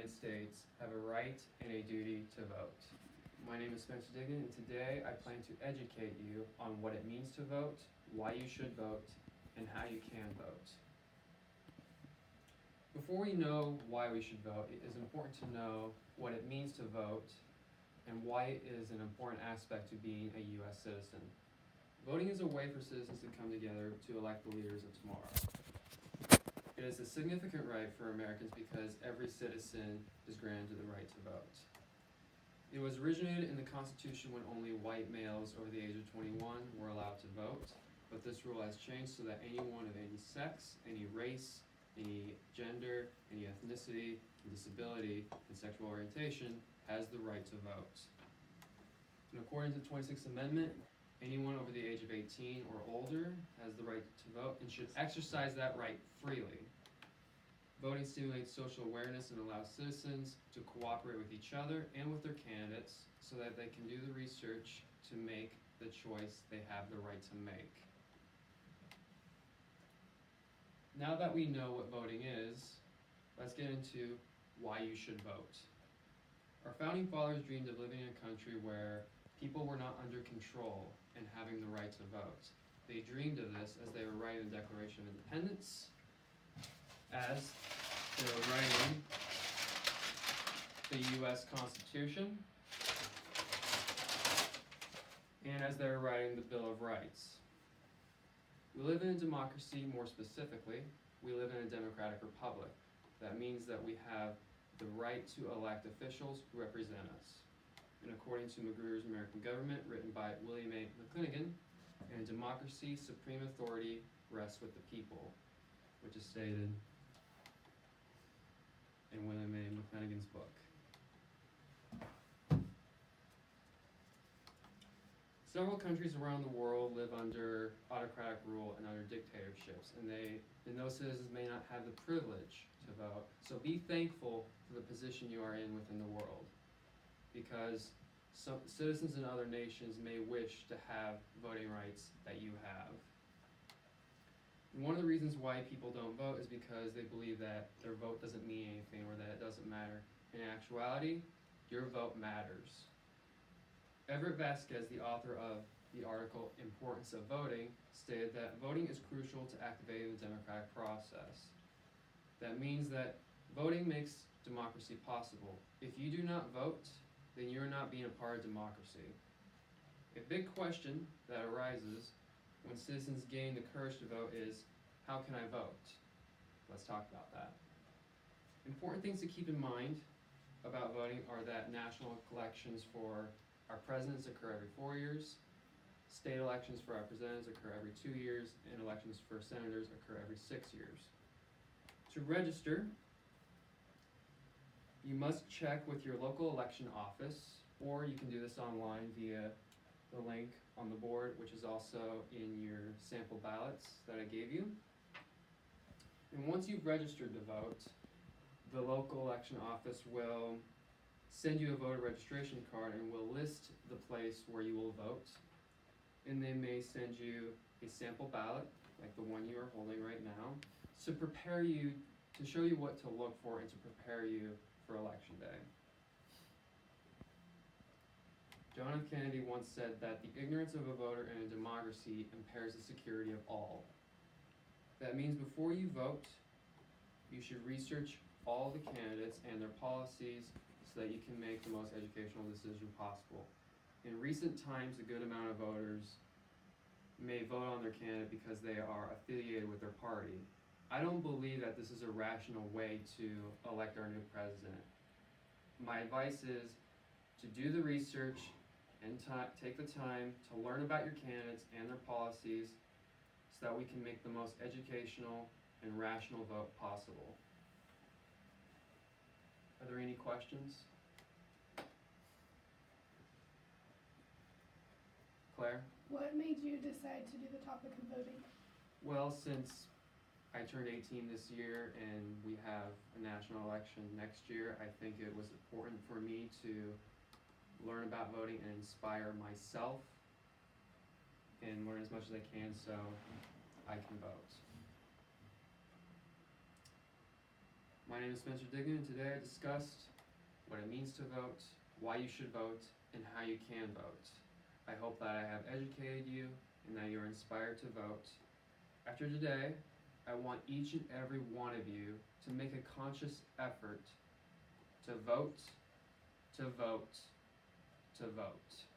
United States have a right and a duty to vote. My name is Dignan, and today I plan to educate you on what it means to vote, why you should vote, and how you can vote. Before we know why we should vote, it is important to know what it means to vote and why it is an important aspect to being a U.S. citizen. Voting is a way for citizens to come together to elect the leaders of tomorrow. It is a significant right for Americans because every citizen is granted the right to vote. It was originated in the Constitution when only white males over the age of 21 were allowed to vote, but this rule has changed so that anyone of any sex, any race, any gender, any ethnicity, disability, and sexual orientation has the right to vote. And according to the 26th Amendment, anyone over the age of 18 or older has the right to vote and should exercise that right freely. Voting stimulates social awareness and allows citizens to cooperate with each other and with their candidates so that they can do the research to make the choice they have the right to make. Now that we know what voting is, let's get into why you should vote. Our founding fathers dreamed of living in a country where people were not under control and having the right to vote. They dreamed of this as they were writing the Declaration of Independence, as they were writing the U.S. Constitution, and as they were writing the Bill of Rights. We live in a democracy. More specifically, we live in a democratic republic. That means that we have the right to elect officials who represent us. And according to Magruder's American Government, written by William A. McClanahan, in a democracy, supreme authority rests with the people, which is stated in William A. McClanahan's book. Several countries around the world live under autocratic rule and under dictatorships, and those citizens may not have the privilege to vote. So be thankful for the position you are in within the world, because some citizens in other nations may wish to have voting rights that you have. And one of the reasons why people don't vote is because they believe that their vote doesn't mean anything or that it doesn't matter. In actuality, your vote matters. Everett Vasquez, the author of the article Importance of Voting, stated that voting is crucial to activating the democratic process. That means that voting makes democracy possible. If you do not vote, then you're not being a part of democracy. A big question that arises when citizens gain the courage to vote is, how can I vote? Let's talk about that. Important things to keep in mind about voting are that national elections for our presidents occur every 4 years, state elections for representatives occur every 2 years, and elections for senators occur every 6 years. To register, you must check with your local election office, or you can do this online via the link on the board, which is also in your sample ballots that I gave you. And once you've registered to vote, the local election office will send you a voter registration card and will list the place where you will vote. And they may send you a sample ballot, like the one you are holding right now, to prepare you, to show you what to look for and to prepare you for Election Day. John F. Kennedy once said that the ignorance of a voter in a democracy impairs the security of all. That means before you vote, you should research all the candidates and their policies so that you can make the most educational decision possible. In recent times, a good amount of voters may vote on their candidate because they are affiliated with their party. I don't believe that this is a rational way to elect our new president. My advice is to do the research and take the time to learn about your candidates and their policies so that we can make the most educational and rational vote possible. Are there any questions? Claire? What made you decide to do the topic of voting? Well, since I turned 18 this year and we have a national election next year, I think it was important for me to learn about voting and inspire myself and learn as much as I can so I can vote. My name is Spencer Dignan, and today I discussed what it means to vote, why you should vote, and how you can vote. I hope that I have educated you and that you are inspired to vote. After today, I want each and every one of you to make a conscious effort to vote, to vote, to vote.